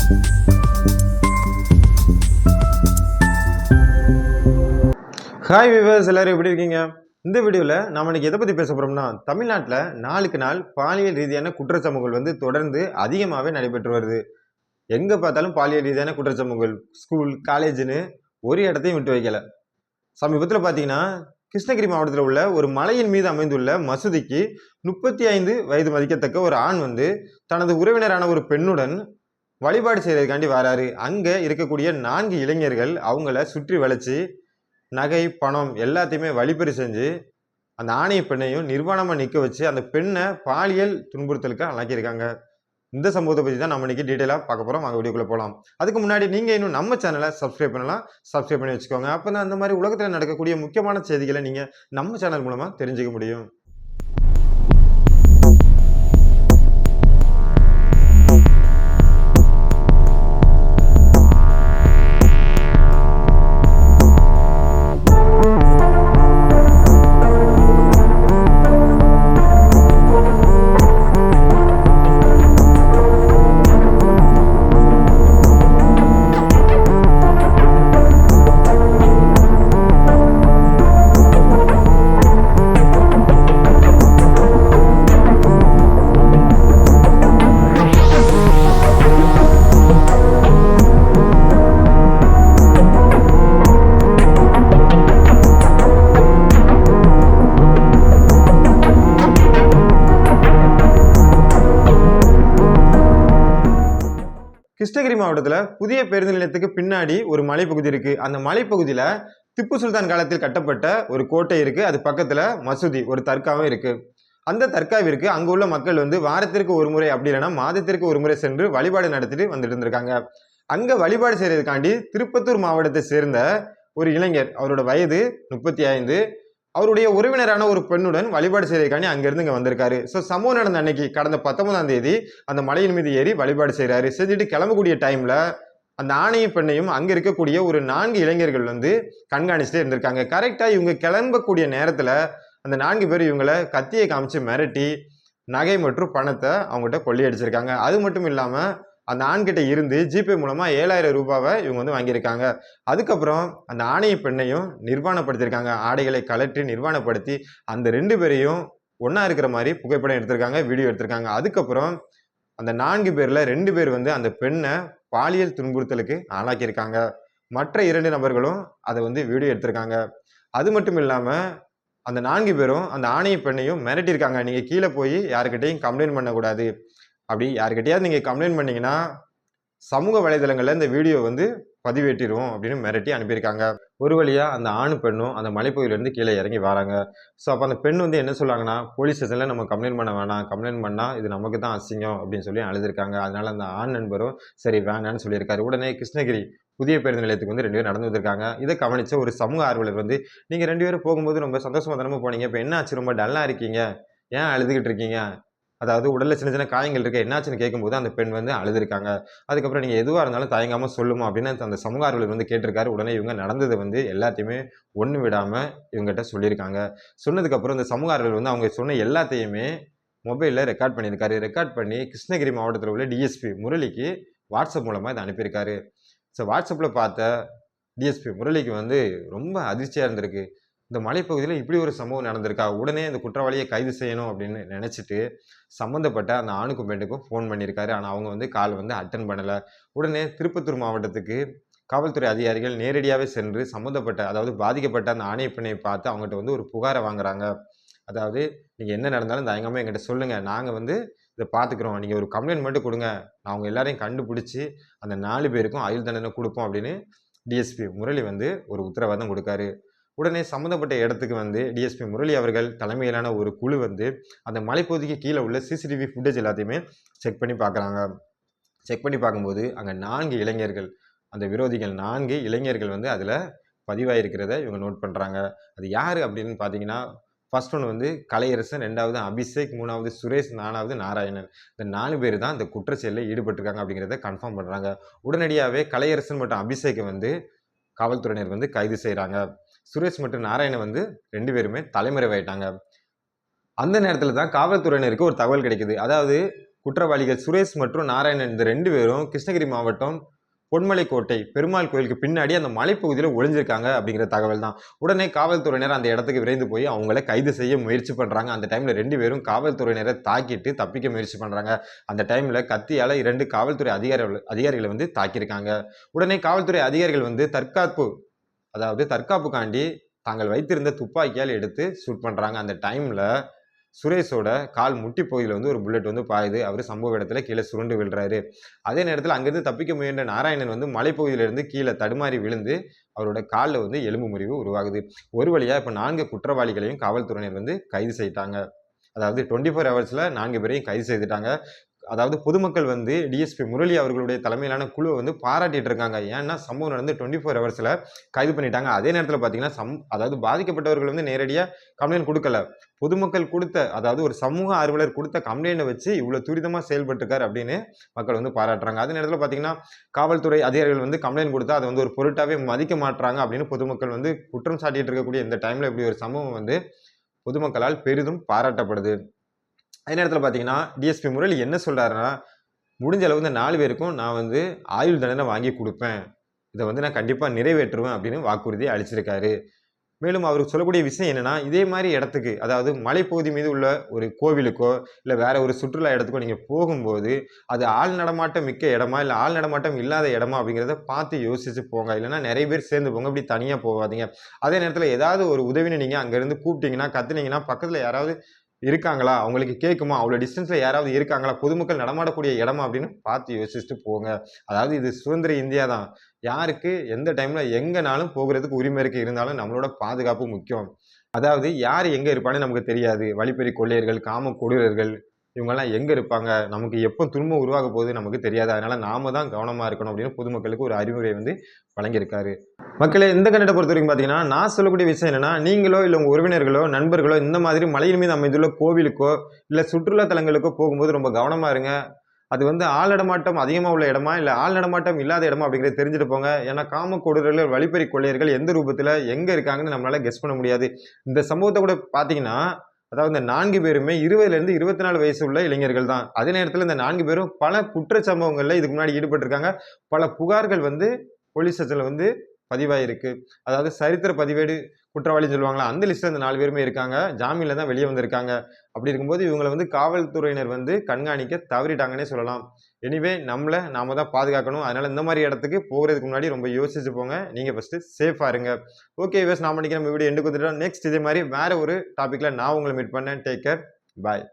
Hi viewers, எல்லாரும் எப்படி இருக்கீங்க? இந்த வீடியோவில் நாம இன்னைக்கு எதை பற்றி பேச போகிறோம்னா, தமிழ்நாட்டில் நாளுக்கு நாள் பாலியல் ரீதியான குற்றச்சம்பவங்கள் தொடர்ந்து அதிகமாகவே நடைபெற்று வருது. எங்கே பார்த்தாலும் பாலியல் ரீதியான குற்றச்சம்பவங்கள், ஸ்கூல் காலேஜ்னு ஒரு இடத்தையும் விட்டு வைக்கல. சமீபத்தில் பார்த்தீங்கன்னா, கிருஷ்ணகிரி மாவட்டத்தில் உள்ள ஒரு மலையின் மீது அமைந்துள்ள மசூதிக்கு 35 வயது மதிக்கத்தக்க ஒரு ஆண் தனது உறவினரான ஒரு பெண்ணுடன் வழிபாடு செய்யறதுக்காண்டி வராரு. அங்கே இருக்கக்கூடிய 4 இளைஞர்கள் அவங்கள சுற்றி வளைச்சு நகை பணம் எல்லாத்தையுமே வழிப்பறி செஞ்சு அந்த ஆணைய பெண்ணையும் நிர்வாணமா நிற்க வச்சு அந்த பெண்ணை பாலியல் துன்புறுத்தலுக்கு ஆளாக்கியிருக்காங்க. இந்த சம்பவத்தை பற்றி தான் நம்ம இன்னைக்கு டீட்டெயிலாக பார்க்க போகிறோம். வாங்க வீடியோக்குள்ள போகலாம். அதுக்கு முன்னாடி நீங்கள் இன்னும் நம்ம சேனலை சப்ஸ்கிரைப் பண்ணலாம். சப்ஸ்கிரைப் பண்ணி வச்சுக்கோங்க. அப்போ தான் அந்த மாதிரி உலகத்தில் நடக்கக்கூடிய முக்கியமான செய்திகளை நீங்கள் நம்ம சேனல் மூலமாக தெரிஞ்சுக்க முடியும். கிருஷ்ணகிரி மாவட்டத்தில் புதிய பேருந்து நிலையத்துக்கு பின்னாடி ஒரு மலைப்பகுதி இருக்கு. அந்த மலைப்பகுதியில திப்பு சுல்தான் காலத்தில் கட்டப்பட்ட ஒரு கோட்டை இருக்கு. அது பக்கத்துல மசூதி ஒரு தர்காவும் இருக்கு. அந்த தர்காவிற்கு அங்க உள்ள மக்கள் வாரத்திற்கு ஒரு முறை அப்படி இல்லைன்னா மாதத்திற்கு ஒரு முறை சென்று வழிபாடு நடத்திட்டு வந்துட்டு இருந்திருக்காங்க. அங்க வழிபாடு செய்யறதுக்காண்டி திருப்பத்தூர் மாவட்டத்தை சேர்ந்த ஒரு இளைஞர், அவரோட வயது 35, அவருடைய உறவினரான ஒரு பெண்ணுடன் வழிபாடு செய்யறதுக்காண்டி அங்கிருந்து இங்க வந்திருக்காரு. ஸோ சம்பவம் நடந்த அன்னைக்கு கடந்த 19ஆம் தேதி அந்த மலையின் மீது ஏறி வழிபாடு செய்யறாரு. செஞ்சுட்டு கிளம்பக்கூடிய டைம்ல அந்த ஆணையும் பெண்ணையும் அங்க இருக்கக்கூடிய ஒரு 4 இளைஞர்கள் கண்காணிச்சுட்டே இருந்திருக்காங்க. கரெக்டா இவங்க கிளம்பக்கூடிய நேரத்துல அந்த 4 பேர் இவங்களை கத்தியை காமிச்சு மிரட்டி நகை மற்றும் பணத்தை அவங்ககிட்ட கொள்ளையடிச்சிருக்காங்க. அது மட்டும் இல்லாம அந்த ஆண்கிட்ட இருந்து ஜிபே மூலமா 7000 ரூபாவை இவங்க வாங்கியிருக்காங்க. அதுக்கப்புறம் அந்த ஆணைய பெண்ணையும் நிர்வாணப்படுத்திருக்காங்க. ஆடைகளை கலற்றி நிர்வாணப்படுத்தி அந்த 2 பேரையும் ஒன்னா இருக்கிற மாதிரி புகைப்படம் எடுத்திருக்காங்க, வீடியோ எடுத்திருக்காங்க. அதுக்கப்புறம் அந்த 4 பேர்ல 2 பேர் அந்த பெண்ணை பாலியல் துன்புறுத்தலுக்கு ஆளாக்கியிருக்காங்க. மற்ற 2 நபர்களும் அதை வீடியோ எடுத்திருக்காங்க. அது மட்டும் இல்லாம அந்த 4 பேரும் அந்த ஆணைய பெண்ணையும் மிரட்டியிருக்காங்க. நீங்க கீழே போய் யாருக்கிட்டையும் கம்ப்ளைண்ட் பண்ணக்கூடாது, அப்படி யாருக்கிட்டையாவது நீங்க கம்ப்ளைண்ட் பண்ணீங்கன்னா சமூக வலைதளங்கள்ல இந்த வீடியோ பதிவேற்றிடுவோம் அப்படின்னு மிரட்டி அனுப்பியிருக்காங்க. ஒரு வழியா அந்த ஆணு பெண்ணும் அந்த மலைப்பகுதியிலிருந்து கீழே இறங்கி வராங்க. ஸோ அப்போ அந்த பெண் என்ன சொல்றாங்கன்னா, போலீஸ் ஸ்டேஷன்ல நம்ம கம்ப்ளைண்ட் பண்ண வேணாம், கம்ப்ளைண்ட் பண்ணா இது நமக்கு தான் அசிங்கம் அப்படின்னு சொல்லி அழுதுருக்காங்க. அதனால அந்த ஆண் நண்பரும் சரி வேணான்னு சொல்லியிருக்காரு. உடனே கிருஷ்ணகிரி புதிய பேருந்து நிலையத்துக்கு 2 பேரும் நடந்து வந்திருக்காங்க. இதை கவனிச்ச ஒரு சமூக ஆர்வலர் நீங்க 2 பேரும் போகும்போது ரொம்ப சந்தோஷமா தானே போனீங்க, இப்போ என்ன ஆச்சு, ரொம்ப டல்லா இருக்கீங்க, ஏன் அழுதுகிட்டு இருக்கீங்க, அதாவது உடல்ல சின்ன சின்ன காயங்கள் இருக்கு, என்னாச்சுன்னு கேட்கும்போது அந்த பெண் அழுதுருக்காங்க. அதுக்கப்புறம் நீங்க எதுவா இருந்தாலும் தயங்காம சொல்லுமா அப்படின்னு அந்த சமூக ஆர்வலர் கேட்டிருக்காரு. உடனே இவங்க நடந்தது எல்லாத்தையுமே ஒண்ணு விடாம இவங்ககிட்ட சொல்லியிருக்காங்க. சொன்னதுக்கு அப்புறம் இந்த சமூக ஆர்வலர் அவங்க சொன்ன எல்லாத்தையுமே மொபைல்ல ரெக்கார்ட் பண்ணியிருக்காரு. ரெக்கார்ட் பண்ணி கிருஷ்ணகிரி மாவட்டத்தில் உள்ள டிஎஸ்பி முரளிக்கு வாட்ஸ்அப் மூலமா இதை அனுப்பியிருக்காரு. ஸோ வாட்ஸ்அப்ல பார்த்த டிஎஸ்பி முரளிக்கு ரொம்ப அதிர்ச்சியா இருந்திருக்கு. இந்த மலைப்பகுதியில் இப்படி ஒரு சம்பவம் நடந்திருக்கா, உடனே இந்த குற்றவாளியை கைது செய்யணும் அப்படின்னு நினைச்சிட்டு சம்பந்தப்பட்ட அந்த ஆணுக்கும் பெண்ணுக்கும் ஃபோன் பண்ணியிருக்காரு. ஆனால் அவங்க கால் அட்டன் பண்ணலை. உடனே திருப்பத்தூர் மாவட்டத்துக்கு காவல்துறை அதிகாரிகள் நேரடியாகவே சென்று சம்மந்தப்பட்ட, அதாவது பாதிக்கப்பட்ட அந்த ஆணைய பெண்ணை பார்த்து அவங்ககிட்ட ஒரு புகாரை வாங்குறாங்க. அதாவது நீங்கள் என்ன நடந்தாலும் தயங்காமல் எங்கிட்ட சொல்லுங்கள், நாங்கள் இதை பார்த்துக்குறோம், நீங்கள் ஒரு கம்ப்ளைண்ட் மட்டும் கொடுங்க, நான் அவங்க எல்லாரையும் கண்டுபிடிச்சி அந்த 4 பேருக்கும் ஆயுள் தண்டனை கொடுப்போம் அப்படின்னு டிஎஸ்பி முரளி ஒரு உத்தரவாதம் கொடுக்காரு. உடனே சம்மந்தப்பட்ட இடத்துக்கு டிஎஸ்பி முரளி அவர்கள் தலைமையிலான ஒரு குழு அந்த மலைப்பகுதிக்கு கீழே உள்ள சிசிடிவி ஃபுட்டேஜ் எல்லாத்தையுமே செக் பண்ணி பார்க்குறாங்க. செக் பண்ணி பார்க்கும்போது அங்கே 4 இளைஞர்கள், அந்த விரோதிகள் 4 இளைஞர்கள் அதில் பதிவாயிருக்கிறத இவங்க நோட் பண்ணுறாங்க. அது யார் அப்படின்னு பார்த்தீங்கன்னா, ஃபர்ஸ்ட் ஒன்று கலையரசன், 2வது அபிஷேக், 3வது சுரேஷ், 4வது நாராயணன். இந்த 4 பேர் தான் இந்த குற்றச்செயலில் ஈடுபட்டிருக்காங்க அப்படிங்கிறத கன்ஃபார்ம் பண்ணுறாங்க. உடனடியாகவே கலையரசன் மற்றும் அபிஷேக்கை காவல்துறையினர் கைது செய்கிறாங்க. சுரேஷ் மற்றும் நாராயணன் 2 பேருமே தலைமறைவாயிட்டாங்க. அந்த நேரத்தில் தான் காவல்துறையினருக்கு ஒரு தகவல் கிடைக்குது. அதாவது குற்றவாளிகள் சுரேஷ் மற்றும் நாராயணன் இந்த 2 பேரும் கிருஷ்ணகிரி மாவட்டம் பொன்மலை கோட்டை பெருமாள் கோயிலுக்கு பின்னாடி அந்த மலைப்பகுதியில் ஒளிஞ்சிருக்காங்க அப்படிங்கிற தகவல் தான். உடனே காவல்துறையினர் அந்த இடத்துக்கு விரைந்து போய் அவங்கள கைது செய்ய முயற்சி பண்றாங்க. அந்த டைம்ல 2 பேரும் காவல்துறையினரை தாக்கிட்டு தப்பிக்க முயற்சி பண்றாங்க. அந்த டைம்ல கத்தியால 2 காவல்துறை அதிகாரிகளை வந்து தாக்கியிருக்காங்க. உடனே காவல்துறை அதிகாரிகள் வந்து தற்காப்புக்காண்டி தாங்கள் வைத்திருந்த துப்பாக்கியால் எடுத்து ஷூட் பண்றாங்க. அந்த டைம்ல சுரேஷோட கால் முட்டி பகுதியில் வந்து ஒரு புல்லட் வந்து பாயுது. அவர் சம்பவ இடத்துல கீழே சுருண்டு விழுறாரு. அதே நேரத்தில் அங்கிருந்து தப்பிக்க முயன்ற நாராயணன் வந்து மலைப்பகுதியிலிருந்து கீழே தடுமாறி விழுந்து அவரோட காலில் வந்து எலும்பு முறிவு உருவாகுது. ஒரு வழியா இப்போ 4 குற்றவாளிகளையும் காவல்துறையினர் வந்து கைது செய்தாங்க. அதாவது 24 ஹவர்ஸ்ல 4 பேரையும் கைது செய்துட்டாங்க. அதாவது பொதுமக்கள் வந்து டிஎஸ்பி முரளி அவர்களுடைய தலைமையிலான குழுவை வந்து பாராட்டிட்டு இருக்காங்க. ஏன்னா சம்பவம் நடந்து 24 ஹவர்ஸ்ல கைது பண்ணிட்டாங்க. அதே நேரத்தில் பார்த்தீங்கன்னா அதாவது பாதிக்கப்பட்டவர்கள் வந்து நேரடியாக கம்ப்ளைண்ட் கொடுக்கல. பொதுமக்கள் கொடுத்த, அதாவது ஒரு சமூக ஆர்வலர் கொடுத்த கம்ப்ளைண்ட்டை வச்சு இவ்வளவு துரிதமா செயல்பட்டிருக்காரு அப்படின்னு மக்கள் வந்து பாராட்டுறாங்க. அதே நேரத்தில் பார்த்தீங்கன்னா காவல்துறை அதிகாரிகள் வந்து கம்ப்ளைண்ட் கொடுத்தா அதை வந்து ஒரு பொருட்டாவே மதிக்க மாட்டாங்க அப்படின்னு பொதுமக்கள் வந்து குற்றம் சாட்டிட்டு இருக்கக்கூடிய இந்த டைம்ல இப்படி ஒரு சம்பவம் வந்து பொதுமக்களால் பெரிதும் பாராட்டப்படுது. அதே நேரத்தில் பார்த்தீங்கன்னா டிஎஸ்பி முரளி என்ன சொல்றாருன்னா, முடிஞ்ச அளவு இந்த 4 பேருக்கும் நான் வந்து ஆயுள் தண்டனை வாங்கி கொடுப்பேன். இதை வந்து நான் கண்டிப்பா நிறைவேற்றுவேன் அப்படின்னு வாக்குறுதி அளிச்சிருக்காரு. மேலும் அவருக்கு சொல்லக்கூடிய விஷயம் என்னன்னா, இதே மாதிரி இடத்துக்கு, அதாவது மலைப்பகுதி மீது உள்ள ஒரு கோவிலுக்கோ இல்லை வேற ஒரு சுற்றுலா இடத்துக்கோ நீங்க போகும்போது அது ஆள் நடமாட்டம் மிக்க இடமா இல்லை ஆள் நடமாட்டம் இல்லாத இடமா அப்படிங்கிறத பார்த்து யோசிச்சு போங்க. இல்லைன்னா நிறைய பேர் சேர்ந்து போங்க, இப்படி தனியா போகாதீங்க. அதே நேரத்தில் ஏதாவது ஒரு உதவின்னு நீங்க அங்கிருந்து கூப்பிட்டீங்கன்னா கத்துனீங்கன்னா பக்கத்துல யாராவது இருக்காங்களா, அவங்களுக்கு கேட்குமா, அவ்வளோ டிஸ்டன்ஸ்ல யாராவது இருக்காங்களா, பொதுமக்கள் நடமாடக்கூடிய இடமா அப்படின்னு பார்த்து யோசிச்சுட்டு போங்க. அதாவது இது சுதந்திர இந்தியா தான். யாருக்கு எந்த டைம்ல எங்கனாலும் போகிறதுக்கு உரிமை இருக்கு. இருந்தாலும் நம்மளோட பாதுகாப்பு முக்கியம். அதாவது யார் எங்க இருப்பான்னு நமக்கு தெரியாது. வழிப்பறி கொள்ளையர்கள், காம கொடூரர்கள் இவங்கெல்லாம் எங்க இருப்பாங்க, நமக்கு எப்போ துன்பம் உருவாக போகுது நமக்கு தெரியாது. அதனால நாம தான் கவனமா இருக்கணும் அப்படின்னு பொதுமக்களுக்கு ஒரு அறிவுரை வந்து வழங்கியிருக்காரு. மக்களே, இந்த கண்டென்ட்டை பொறுத்த வரைக்கும் பார்த்தீங்கன்னா, நான் சொல்லக்கூடிய விஷயம் என்னன்னா, நீங்களோ இல்லை உங்கள் உறவினர்களோ நண்பர்களோ இந்த மாதிரி மலையின் மீது அமைந்துள்ள கோவிலுக்கோ இல்லை சுற்றுலா தலங்களுக்கோ போகும்போது ரொம்ப கவனமா இருங்க. அது வந்து ஆள் நடமாட்டம் அதிகமா உள்ள இடமா இல்லை ஆள் நடமாட்டம் இல்லாத இடமா அப்படிங்கிறத தெரிஞ்சுட்டு போங்க. ஏன்னா காம கொடூரர்கள், வழிப்பறி கொள்ளையர்கள் எந்த ரூபத்துல எங்க இருக்காங்கன்னு நம்மளால கெஸ் பண்ண முடியாது. இந்த சம்பவத்தை கூட பார்த்தீங்கன்னா, அதாவது இந்த 4 பேருமே 20லேருந்து 24 வயசு உள்ள இளைஞர்கள் தான். அதே நேரத்தில் இந்த 4 பேரும் பல குற்ற சம்பவங்கள்ல இதுக்கு முன்னாடி ஈடுபட்டிருக்காங்க. பல புகார்கள் வந்து போலீஸ் ஸ்டேஷன்ல வந்து பதிவாயிருக்கு. அதாவது சரித்திர பதிவேடு குற்றவாளின்னு சொல்லுவாங்களா, அந்த லிஸ்ட்ல இந்த 4 பேருமே இருக்காங்க. ஜாமீன்ல தான் வெளியே வந்திருக்காங்க. அப்படி இருக்கும்போது இவங்களை வந்து காவல்துறையினர் வந்து கண்காணிக்க தவறிட்டாங்கன்னே சொல்லலாம். எனிவே நாம தான் பாதுகாக்கணும். அதனால இந்த மாதிரி இடத்துக்கு போகிறதுக்கு முன்னாடி ரொம்ப யோசிச்சு போங்க. நீங்க ஃபர்ஸ்ட் சேஃபா இருங்க. ஓகே வியூவர்ஸ், நாம இன்னைக்கு நம்ம வீடியோ எண்டுக்கு வந்துட்டோம். நெக்ஸ்ட் இதே மாதிரி வேற ஒரு டாபிக்ல நான் உங்களை மீட் பண்ணேன். Take care. பாய்.